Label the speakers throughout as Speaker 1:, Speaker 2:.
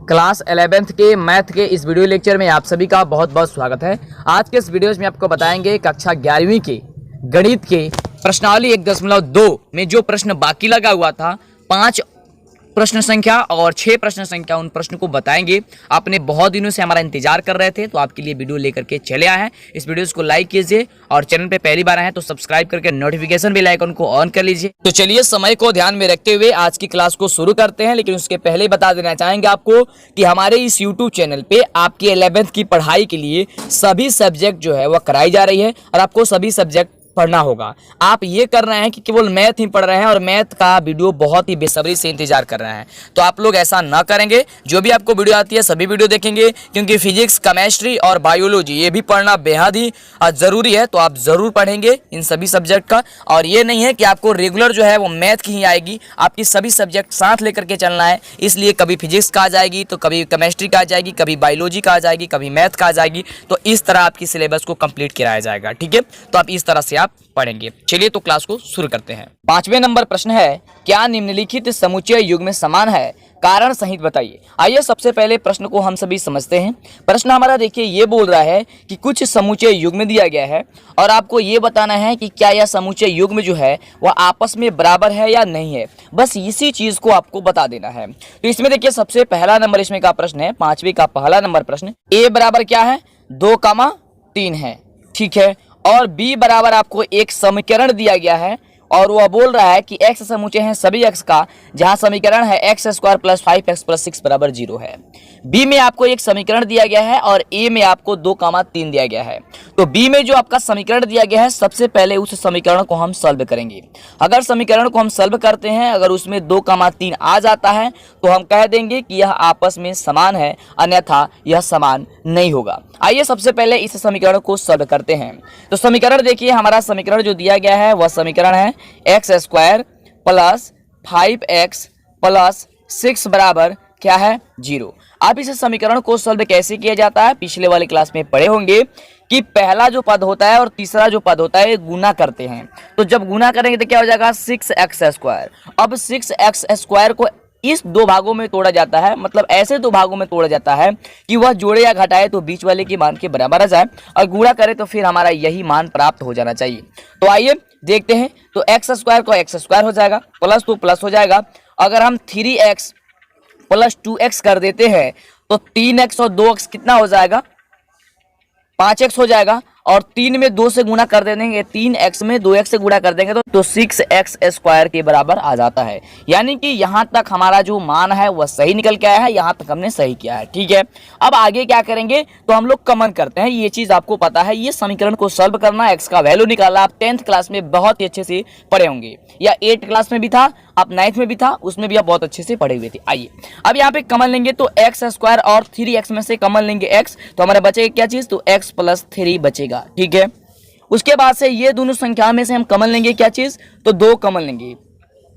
Speaker 1: Class 11th के math के इस वीडियो लेक्चर में आप सभी का बहुत बहुत स्वागत है। आज के इस वीडियो में आपको बताएंगे कक्षा 11वीं के गणित के प्रश्नावली 1.2 में जो प्रश्न बाकी लगा हुआ था, 5 प्रश्न संख्या और 6 प्रश्न संख्या, उन प्रश्न को बताएंगे। आपने बहुत दिनों से हमारा इंतजार कर रहे थे, तो आपके लिए वीडियो लेकर के चले आए हैं। इस वीडियो को लाइक कीजिए और चैनल पे पहली बार आए हैं तो सब्सक्राइब करके नोटिफिकेशन बेल आइकन को ऑन कर लीजिए। तो चलिए समय को ध्यान में रखते हुए आज की क्लास को शुरू करते हैं। लेकिन उसके पहले बता देना चाहेंगे आपको कि हमारे इस यूट्यूब चैनल पे आपके 11th की पढ़ाई के लिए सभी सब्जेक्ट जो है वह कराई जा रही है और आपको सभी सब्जेक्ट पढ़ना होगा। आप ये कर रहे हैं कि केवल मैथ ही पढ़ रहे हैं और मैथ का वीडियो बहुत ही बेसब्री से इंतजार कर रहे हैं, तो आप लोग ऐसा ना करेंगे। जो भी आपको वीडियो आती है सभी वीडियो देखेंगे, क्योंकि फिजिक्स, केमिस्ट्री और बायोलॉजी ये भी पढ़ना बेहद ही ज़रूरी है। तो आप ज़रूर पढ़ेंगे इन सभी सब्जेक्ट का। और ये नहीं है कि आपको रेगुलर जो है वो मैथ की ही आएगी, आपकी सभी सब्जेक्ट साथ लेकर के चलना है। इसलिए कभी फिजिक्स का आ जाएगी तो कभी केमिस्ट्री का आ जाएगी, कभी बायोलॉजी का आ जाएगी, कभी मैथ का आ जाएगी। तो इस तरह आपकी सिलेबस को कंप्लीट कराया जाएगा, ठीक है। तो आप इस तरह से पढ़ेंगे। चलिए तो क्लास को शुरू करते हैं। 5वें नंबर प्रश्न है, क्या निम्नलिखित समुच्चय युग्म समान है? कारण सहित बताइए। आइए सबसे पहले प्रश्न को हम सभी समझते हैं। प्रश्न हमारा देखिए ये बोल रहा है कि कुछ समुच्चय युग्म दिया गया है और आपको ये बताना है कि क्या यह समुच्चय युग्म जो है वह आपस में बराबर है या नहीं है। बस इसी चीज को आपको बता देना है। तो इसमें देखिए सबसे पहला नंबर इसमें का प्रश्न है, 5वीं का पहला नंबर प्रश्न। ए बराबर क्या है? 2,3 है, ठीक है। और b बराबर आपको एक समीकरण दिया गया है और वह बोल रहा है कि x समुच्चय है सभी x का, जहां समीकरण है x² + 5x + 6 = 0 है। b में आपको एक समीकरण दिया गया है और a में आपको 2,3 दिया गया है। तो b में जो आपका समीकरण दिया गया है, सबसे पहले उस समीकरण को हम सॉल्व करेंगे। अगर समीकरण को हम सॉल्व करते हैं, अगर उसमें 2,3 आ जाता है तो हम कह देंगे कि यह आपस में समान है, अन्यथा यह समान नहीं होगा। आइए सबसे पहले इस समीकरण को सॉल्व करते हैं। तो समीकरण देखिए, हमारा समीकरण जो दिया गया है वह समीकरण है x² + 5x + 6 बराबर क्या है? 0। आप इस समीकरण को सॉल्व कैसे किया जाता है, पिछले वाले क्लास में पढ़े होंगे कि पहला जो पद होता है और तीसरा जो पद होता है गुना करते हैं। तो जब गुना करेंगे तो क्या हो जाएगा? 6x²। अब 6x² को इस दो भागों में तोड़ा जाता है, मतलब ऐसे दो भागों में तोड़ा जाता है कि वह जोड़े या घटाए तो बीच वाले के मान के बराबर आ जाए, और गुणा करे तो फिर हमारा यही मान प्राप्त हो जाना चाहिए। तो आइए देखते हैं। तो x² को x² हो जाएगा, प्लस तो प्लस हो जाएगा। अगर हम 3x + 2x कर देते हैं तो 3x और 2x कितना हो जाएगा? 5x हो जाएगा। और 3 में 2 से गुणा कर देंगे, 3x में 2x से गुणा कर देंगे तो 6x² के बराबर आ जाता है। यानी कि यहाँ तक हमारा जो मान है वह सही निकल के आया है, यहाँ तक हमने सही किया है, ठीक है। अब आगे क्या करेंगे तो हम लोग कॉमन करते हैं। ये चीज आपको पता है, ये समीकरण को सॉल्व करना, x का वैल्यू निकालना आप 10th क्लास में बहुत ही अच्छे से पढ़े होंगे, या 8th क्लास में भी था, आप 9th में भी था, उसमें भी आप बहुत अच्छे से पढ़े हुए थे। आइए अब यहाँ पे कॉमन लेंगे तो x² और 3x में से कॉमन लेंगे x, तो हमारा बचेगा क्या चीज? तो x + 3 बचेगा, ठीक है। उसके बाद से ये दोनों संख्या में से हम कॉमन लेंगे क्या चीज? तो 2 कॉमन लेंगे।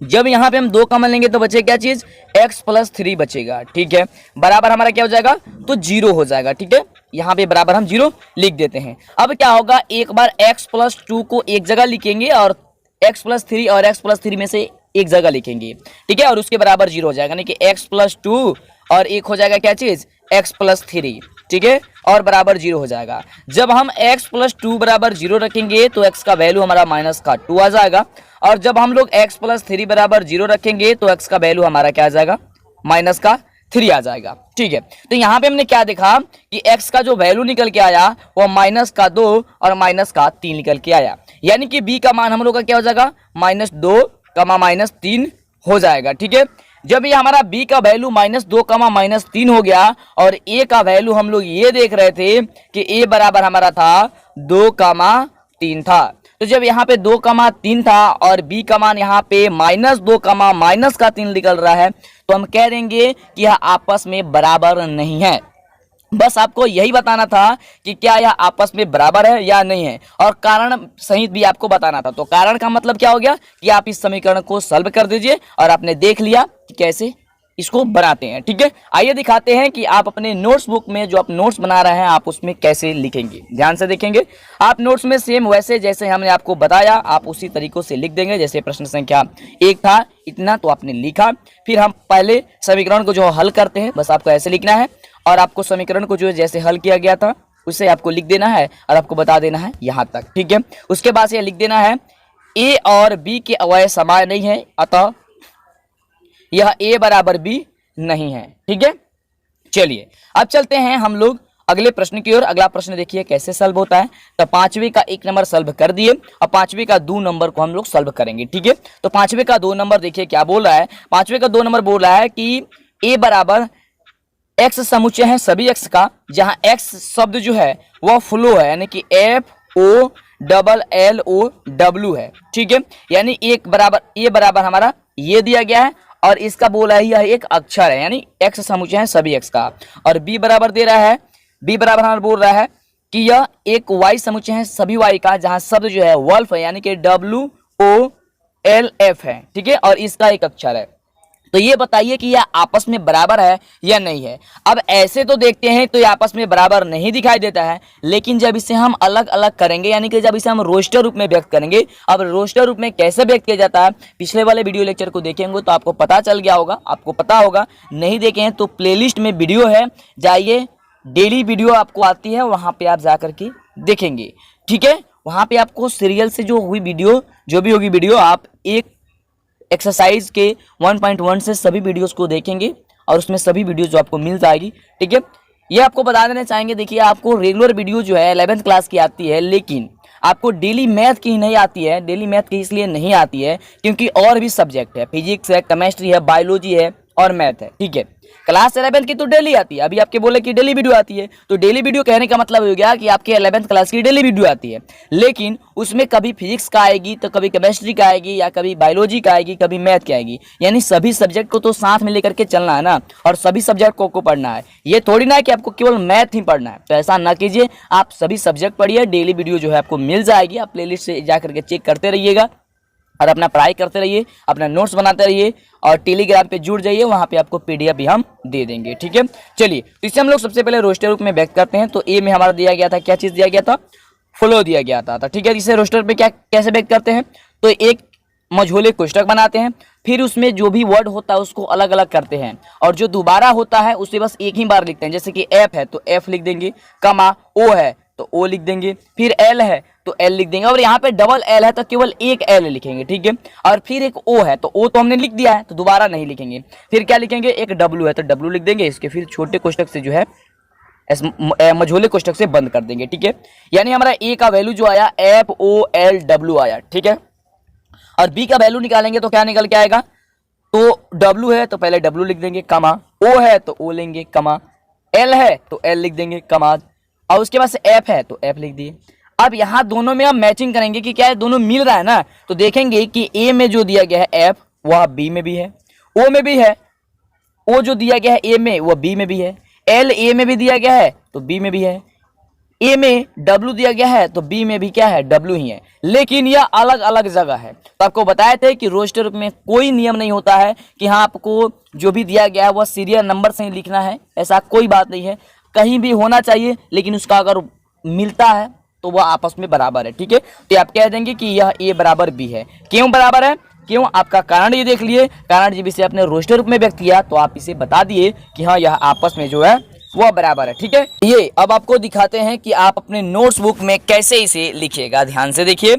Speaker 1: जब यहाँ पे हम 2 कॉमन लेंगे तो बचेगा क्या चीज? x + 3 बचेगा, ठीक है। बराबर हमारा क्या हो जाएगा? तो 0 हो जाएगा, ठीक है। यहाँ पे बराबर हम 0 लिख देते हैं। अब क्या होगा, एक बार x + 2 को एक जगह लिखेंगे और x + 3 और x + 3 में से एक जगह लिखेंगे, ठीक है। और उसके बराबर 0 हो जाएगा, यानी कि x + 2 और एक हो जाएगा क्या चीज? x + 3, ठीक है, और बराबर 0 हो जाएगा। जब हम x + 2 बराबर 0 रखेंगे तो x का वैल्यू हमारा -2 आ जाएगा, और जब हम लोग x + 3 बराबर 0 रखेंगे तो x का वैल्यू हमारा क्या आ जाएगा? -3 आ जाएगा, ठीक है। तो यहाँ पे हमने क्या देखा कि x का जो वैल्यू निकल के आया वो -2 और -3 निकल के आया, यानी कि b का मान हम लोग का क्या हो जाएगा? -2, -3 हो जाएगा, ठीक है। जब ये हमारा b का वैल्यू -2, -3 हो गया और a का वैल्यू हम लोग ये देख रहे थे कि a बराबर हमारा था 2,3 था। तो जब यहाँ पे 2,3 था और b का मान यहाँ पे -2, -3 निकल रहा है, तो हम कह देंगे कि यह आपस में बराबर नहीं है। बस आपको यही बताना था कि क्या यह आपस में बराबर है या नहीं है, और कारण सहित भी आपको बताना था। तो कारण का मतलब क्या हो गया कि आप इस समीकरण को सॉल्व कर दीजिए, और आपने देख लिया कि कैसे इसको बनाते हैं। ठीक है, आइए दिखाते हैं कि आप अपने नोट्स बुक में जो आप नोट्स बना रहे हैं आप उसमें कैसे लिखेंगे। ध्यान से देखेंगे, आप नोट्स में सेम वैसे जैसे हमने आपको बताया आप उसी तरीकों से लिख देंगे। जैसे प्रश्न संख्या 1 था इतना, तो आपने लिखा, फिर हम पहले समीकरण को जो हल करते हैं बस आपको ऐसे लिखना है, और आपको समीकरण को जो जैसे हल किया गया था उसे आपको लिख देना है और आपको बता देना है यहाँ तक। ठीक है, उसके बाद ये लिख देना है ए और बी के अवयव समान नहीं है, अतः यह ए बराबर बी नहीं है। ठीक है, चलिए अब चलते हैं हम लोग अगले प्रश्न की ओर। अगला प्रश्न देखिए कैसे सॉल्व होता है। तो 5वीं का 1 नंबर सॉल्व कर दिए, और 5वीं का 2 नंबर को हम लोग सॉल्व करेंगे। ठीक है, तो 5वीं का 2 नंबर देखिए क्या बोल रहा है। 5वीं का 2 नंबर बोल रहा है कि ए बराबर एक्स समुच्चय है सभी एक्स का, जहां एक्स शब्द जो है वह फ्लो है, यानी कि FOLLOW है। ठीक है, यानी ए बराबर हमारा ये दिया गया है, और इसका बोला है यह एक अक्षर है, यानी एक्स समुच्चय है सभी एक्स का। और बी बराबर दे रहा है, बी बराबर हमारा बोल रहा है कि यह एक वाई समुच्चय है सभी वाई का, जहां शब्द जो है वल्फ है, यानी कि WOLF है। ठीक है, और इसका एक अक्षर है। तो ये बताइए कि यह आपस में बराबर है या नहीं है। अब ऐसे तो देखते हैं तो ये आपस में बराबर नहीं दिखाई देता है, लेकिन जब इसे हम अलग अलग करेंगे, यानी कि जब इसे हम रोस्टर रूप में व्यक्त करेंगे। अब रोस्टर रूप में कैसे व्यक्त किया जाता है, पिछले वाले वीडियो लेक्चर को देखेंगे तो आपको पता चल गया होगा, आपको पता होगा। नहीं देखे हैं तो प्लेलिस्ट में वीडियो है, जाइए, डेली वीडियो आपको आती है, वहां पे आप जाकर के देखेंगे। ठीक है, वहां पे आपको सीरियल से जो हुई वीडियो, जो भी होगी वीडियो, आप एक एक्सरसाइज के 1.1 से सभी वीडियोस को देखेंगे और उसमें सभी वीडियोस जो आपको मिल जाएगी। ठीक है, ये आपको बता देना चाहेंगे, देखिए आपको रेगुलर वीडियो जो है 11th क्लास की आती है, लेकिन आपको डेली मैथ की नहीं आती है। डेली मैथ की इसलिए नहीं आती है क्योंकि और भी सब्जेक्ट है, फिजिक्स है, केमिस्ट्री है, बायोलॉजी है और मैथ है। ठीक है, क्लास 11 की तो डेली आती है। अभी आपके बोले कि डेली वीडियो आती है, तो डेली वीडियो कहने का मतलब हो गया कि आपके 11th क्लास की डेली वीडियो आती है, लेकिन उसमें कभी फिजिक्स का आएगी, तो कभी केमिस्ट्री का आएगी, या कभी बायोलॉजी का आएगी, कभी मैथ की आएगी। यानी सभी सब्जेक्ट को तो साथ में लेकर के चलना है ना, और सभी सब्जेक्ट को पढ़ना है। ये थोड़ी ना है कि आपको केवल मैथ ही पढ़ना है, तो ऐसा ना कीजिए, आप सभी सब्जेक्ट पढ़िए। डेली वीडियो जो है आपको मिल जाएगी, आप प्लेलिस्ट से जाकर के चेक करते रहिएगा और अपना पढ़ाई करते रहिए, अपना नोट्स बनाते रहिए, और टेलीग्राम पे जुड़ जाइए, वहां पे आपको PDF भी हम दे देंगे। ठीक है, चलिए, तो इसे हम लोग सबसे पहले रोस्टर रूप में व्यक्त करते हैं। तो ए में हमारा दिया गया था, क्या चीज दिया गया था, फ्लो दिया गया था। ठीक है, इसे रोस्टर पे क्या कैसे व्यक्त करते हैं, तो एक मझोले कोष्ठक बनाते हैं, फिर उसमें जो भी वर्ड होता है उसको अलग अलग करते हैं, और जो दोबारा होता है उसे बस एक ही बार लिखते हैं। जैसे कि F है तो F लिख देंगे, कमा O है तो O लिख देंगे, फिर L है तो L लिख देंगे, और यहाँ पे डबल L है तो केवल एक L लिखेंगे। ठीक है, और फिर एक O है तो O तो हमने लिख दिया है तो दोबारा नहीं लिखेंगे। फिर क्या लिखेंगे, एक W है तो W लिख देंगे, इसके फिर छोटे कोष्ठक से जो है मझोले कोष्ठक से बंद कर देंगे। ठीक है, यानी हमारा A का वैल्यू जो आया FOLW आया। ठीक है, और B का वैल्यू निकालेंगे तो क्या निकल के आएगा, तो W है तो पहले W लिख देंगे, कमा O है तो O लेंगे, कमा L है तो L लिख देंगे, कमा, और उसके बाद से F है तो F लिख दिए। अब यहाँ दोनों में हम मैचिंग करेंगे कि क्या है, दोनों मिल रहा है ना, तो देखेंगे कि A में जो दिया गया है F वह B में भी है, O में भी है, O जो दिया गया है A में वह B में भी है, L A में भी दिया गया है तो B में भी है, A में W दिया गया है तो B में भी क्या है, W ही है, लेकिन यह अलग अलग जगह है। तो आपको बताए थे कि रोस्टर में कोई नियम नहीं होता है कि हाँ आपको जो भी दिया गया है वह सीरियल नंबर से ही लिखना है, ऐसा कोई बात नहीं है। कहीं भी होना चाहिए, लेकिन उसका अगर मिलता है तो वह आपस में बराबर है। ठीक है, तो आप कह देंगे कि यह A बराबर B है। क्यों बराबर है, क्यों, आपका कारण ये देख लिए। कारण जब इसे अपने रोस्टर रूप में व्यक्त किया तो आप इसे बता दिए कि हाँ यह आपस में जो है वह बराबर है। ठीक है, ये अब आपको दिखाते हैं कि आप अपने नोट्स बुक में कैसे इसे लिखिएगा। ध्यान से देखिए,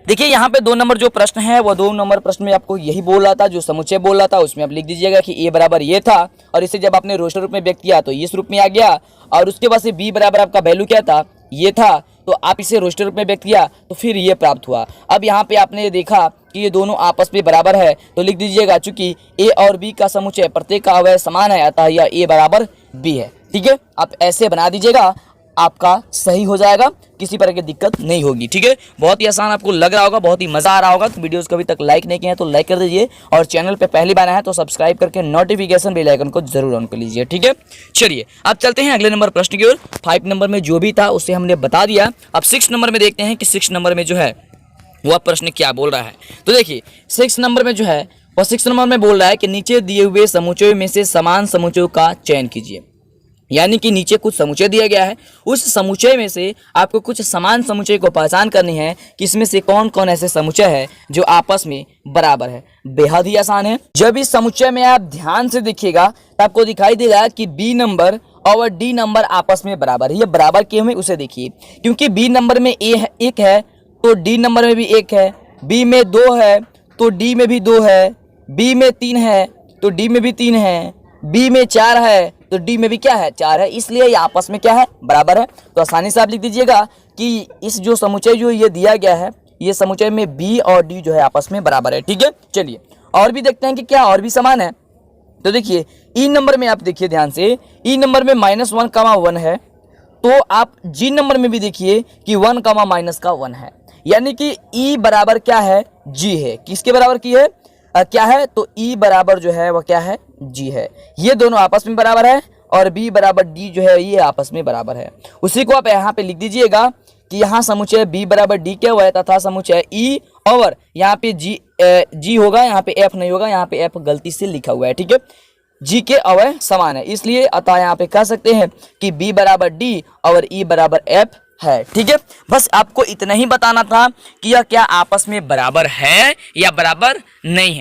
Speaker 1: देखिए यहाँ पे 2 नंबर जो प्रश्न है वो 2 नंबर प्रश्न में आपको यही बोल रहा था, जो समुच्चय बोल रहा था उसमें आप लिख दीजिएगा कि A बराबर ये था, और इसे जब आपने रोस्टर रूप में व्यक्त किया तो इस रूप में आ गया, और उसके बाद से B बराबर आपका वैल्यू क्या था, ये था, तो आप इसे रोस्टर रूप में व्यक्त किया तो फिर ये प्राप्त हुआ। अब यहाँ पे आपने देखा कि ये दोनों आपस में बराबर है, तो लिख दीजिएगा चूंकि A और B का समुच्चय प्रत्येक का अवयव समान है, अतः यह A बराबर B है। ठीक है, आप ऐसे बना दीजिएगा, आपका सही हो जाएगा, किसी प्रकार की दिक्कत नहीं होगी। ठीक है, बहुत ही आसान आपको लग रहा होगा, बहुत ही मजा आ रहा होगा। तो वीडियोस को अभी तक लाइक नहीं किए हैं तो लाइक कर दीजिए, और चैनल पे पहली बार आए हैं तो सब्सक्राइब करके नोटिफिकेशन बेल आइकन को जरूर ऑन कर लीजिए। ठीक है, चलिए अब चलते हैं अगले नंबर प्रश्न की ओर। 5 नंबर में जो भी था उसे हमने बता दिया। अब 6 नंबर में देखते हैं कि 6 नंबर में जो है वह प्रश्न क्या बोल रहा है। तो देखिए 6 नंबर में जो है और 6 नंबर में बोल रहा है कि नीचे दिए हुए समुच्चयों में से समान समुच्चयों का चयन कीजिए। यानी कि नीचे कुछ समुच्चय दिया गया है, उस समुच्चय में से आपको कुछ समान समुच्चय को पहचान करनी है कि इसमें से कौन कौन ऐसे समुच्चय है जो आपस में बराबर है। बेहद ही आसान है। जब इस समुच्चय में आप ध्यान से देखिएगा तो आपको दिखाई देगा कि बी नंबर और डी नंबर आपस में बराबर है। ये बराबर क्यों है उसे देखिए, क्योंकि बी नंबर में एक है तो डी नंबर में भी 1 है, बी में 2 है तो डी में भी 2 है, बी में 3 है तो डी में भी 3 है, बी में 4 है तो डी में भी क्या है 4 है, इसलिए ये आपस में क्या है बराबर है। तो आसानी से आप लिख दीजिएगा कि इस जो समुच्चय जो ये दिया गया है, ये समुच्चय में बी और डी जो है आपस में बराबर है। ठीक है, चलिए और भी देखते हैं कि क्या और भी समान है। तो देखिए ई नंबर में आप देखिए ध्यान से, ई नंबर में -1, 1 है, तो आप जी नंबर में भी देखिए कि 1, -1 है, यानी कि ई बराबर क्या है जी है। किसके बराबर की है क्या है, तो ई बराबर जो है वह क्या है जी है। ये दोनों आपस में बराबर है और बी बराबर डी जो है ये आपस में बराबर है। उसी को आप यहाँ पे लिख दीजिएगा कि यहाँ समुच्चय बी बराबर डी क्या हुआ है तथा समुच्चय ई और यहाँ पे जी होगा, यहाँ पे एफ नहीं होगा, यहाँ पे एफ गलती से लिखा हुआ है। ठीक है, जी के अवयव समान है, इसलिए अतः यहाँ पे कह सकते हैं कि बी बराबर डी और ई बराबर एफ है। ठीक है, बस आपको इतना ही बताना था कि यह क्या आपस में बराबर है या बराबर नहीं है।